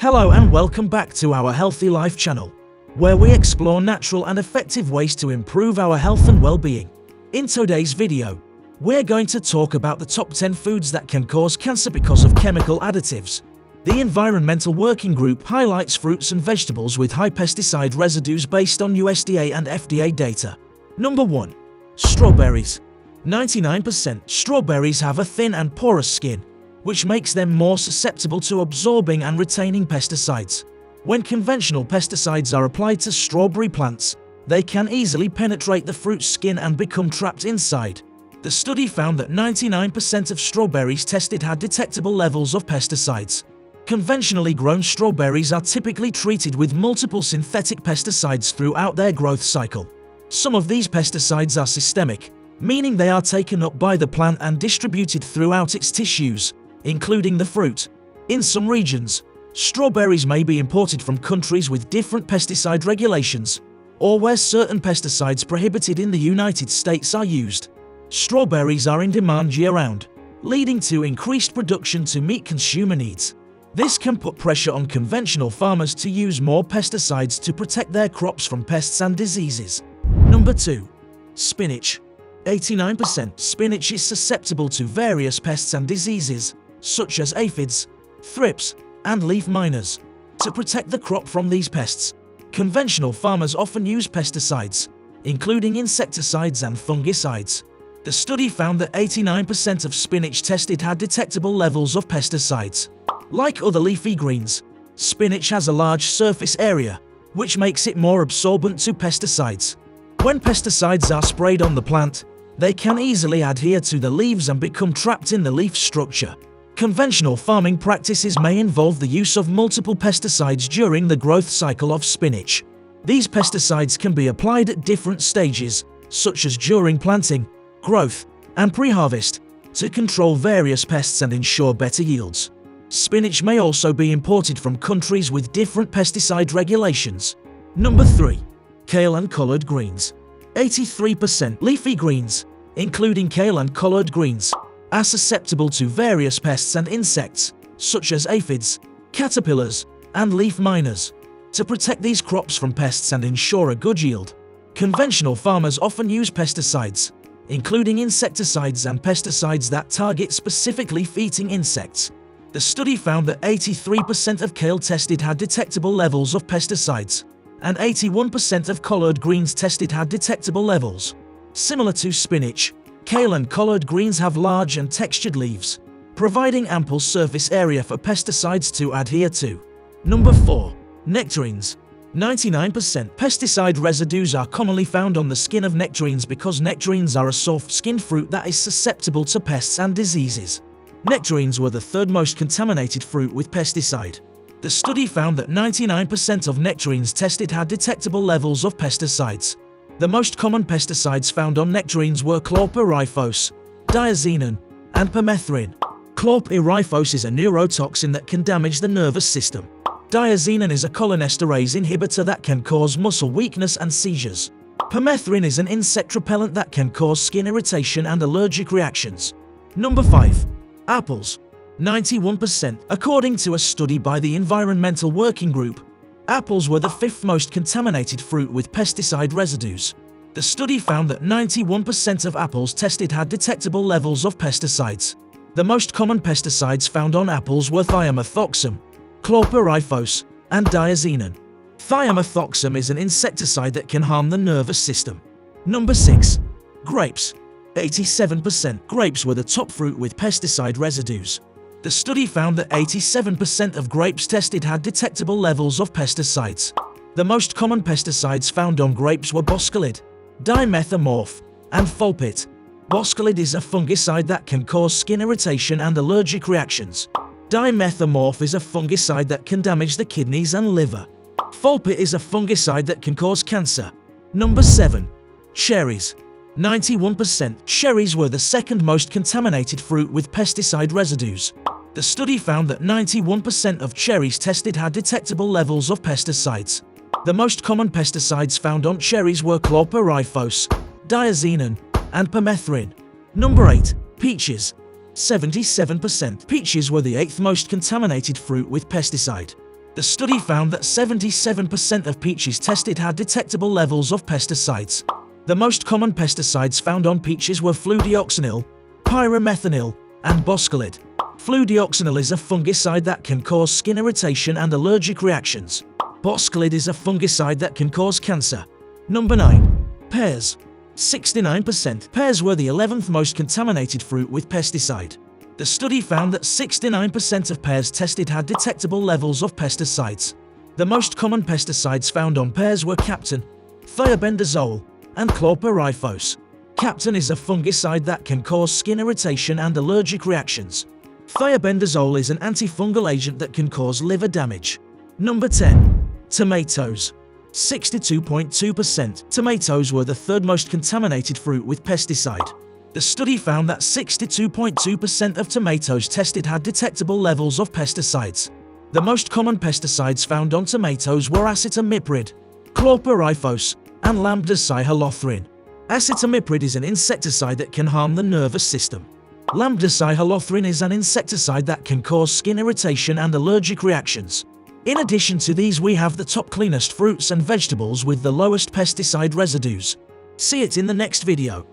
Hello and welcome back to our Healthy Life channel, where we explore natural and effective ways to improve our health and well-being. In today's video, we're going to talk about the top 10 foods that can cause cancer because of chemical additives. The Environmental Working Group highlights fruits and vegetables with high pesticide residues based on USDA and FDA data. Number 1. Strawberries. 99% strawberries have a thin and porous skin, which makes them more susceptible to absorbing and retaining pesticides. When conventional pesticides are applied to strawberry plants, they can easily penetrate the fruit's skin and become trapped inside. The study found that 99% of strawberries tested had detectable levels of pesticides. Conventionally grown strawberries are typically treated with multiple synthetic pesticides throughout their growth cycle. Some of these pesticides are systemic, meaning they are taken up by the plant and distributed throughout its tissues, including the fruit. In some regions, strawberries may be imported from countries with different pesticide regulations, or where certain pesticides prohibited in the United States are used. Strawberries are in demand year-round, leading to increased production to meet consumer needs. This can put pressure on conventional farmers to use more pesticides to protect their crops from pests and diseases. Number 2. Spinach. 89% spinach is susceptible to various pests and diseases, such as aphids, thrips, and leaf miners. To protect the crop from these pests, conventional farmers often use pesticides, including insecticides and fungicides. The study found that 89% of spinach tested had detectable levels of pesticides. Like other leafy greens, spinach has a large surface area, which makes it more absorbent to pesticides. When pesticides are sprayed on the plant, they can easily adhere to the leaves and become trapped in the leaf structure. Conventional farming practices may involve the use of multiple pesticides during the growth cycle of spinach. These pesticides can be applied at different stages, such as during planting, growth, and pre-harvest, to control various pests and ensure better yields. Spinach may also be imported from countries with different pesticide regulations. Number 3. Kale and collard greens. 83% leafy greens, including kale and collard greens, are susceptible to various pests and insects, such as aphids, caterpillars, and leaf miners. To protect these crops from pests and ensure a good yield, conventional farmers often use pesticides, including insecticides and pesticides that target specific leaf-eating insects. The study found that 83% of kale tested had detectable levels of pesticides, and 81% of collard greens tested had detectable levels. Similar to spinach, kale and collard greens have large and textured leaves, providing ample surface area for pesticides to adhere to. Number 4. Nectarines. 99% pesticide residues are commonly found on the skin of nectarines because nectarines are a soft-skinned fruit that is susceptible to pests and diseases. Nectarines were the third most contaminated fruit with pesticide. The study found that 99% of nectarines tested had detectable levels of pesticides. The most common pesticides found on nectarines were chlorpyrifos, diazinon, and permethrin. Chlorpyrifos is a neurotoxin that can damage the nervous system. Diazinon is a cholinesterase inhibitor that can cause muscle weakness and seizures. Permethrin is an insect repellent that can cause skin irritation and allergic reactions. Number 5. Apples. 91%. According to a study by the Environmental Working Group, apples were the 5th most contaminated fruit with pesticide residues. The study found that 91% of apples tested had detectable levels of pesticides. The most common pesticides found on apples were thiamethoxam, chlorpyrifos, and diazinon. Thiamethoxam is an insecticide that can harm the nervous system. Number 6. Grapes. 87%. Grapes were the top fruit with pesticide residues. The study found that 87% of grapes tested had detectable levels of pesticides. The most common pesticides found on grapes were boscalid, dimethomorph, and fulpit. Boscalid is a fungicide that can cause skin irritation and allergic reactions. Dimethomorph is a fungicide that can damage the kidneys and liver. Fulpit is a fungicide that can cause cancer. Number 7. Cherries. 91%. Cherries were the second most contaminated fruit with pesticide residues. The study found that 91% of cherries tested had detectable levels of pesticides. The most common pesticides found on cherries were chlorpyrifos, diazinon, and permethrin. Number 8. Peaches. 77%. Peaches were the 8th most contaminated fruit with pesticide. The study found that 77% of peaches tested had detectable levels of pesticides. The most common pesticides found on peaches were fludeoxonil, pyrimethanil, and boscalid. Fludeoxonil is a fungicide that can cause skin irritation and allergic reactions. Boscalid is a fungicide that can cause cancer. Number 9. Pears. 69%. Pears were the 11th most contaminated fruit with pesticide. The study found that 69% of pears tested had detectable levels of pesticides. The most common pesticides found on pears were captan, thiabendazole, and chlorpyrifos. Captan is a fungicide that can cause skin irritation and allergic reactions. Thiabendazole is an antifungal agent that can cause liver damage. Number 10. Tomatoes. 62.2%. Tomatoes were the third most contaminated fruit with pesticide. The study found that 62.2% of tomatoes tested had detectable levels of pesticides. The most common pesticides found on tomatoes were acetamiprid, chlorpyrifos, and lambda-cyhalothrin. Acetamiprid is an insecticide that can harm the nervous system. Lambda-cyhalothrin is an insecticide that can cause skin irritation and allergic reactions. In addition to these, we have the top cleanest fruits and vegetables with the lowest pesticide residues. See it in the next video.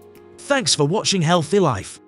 Thanks for watching Healthy Life.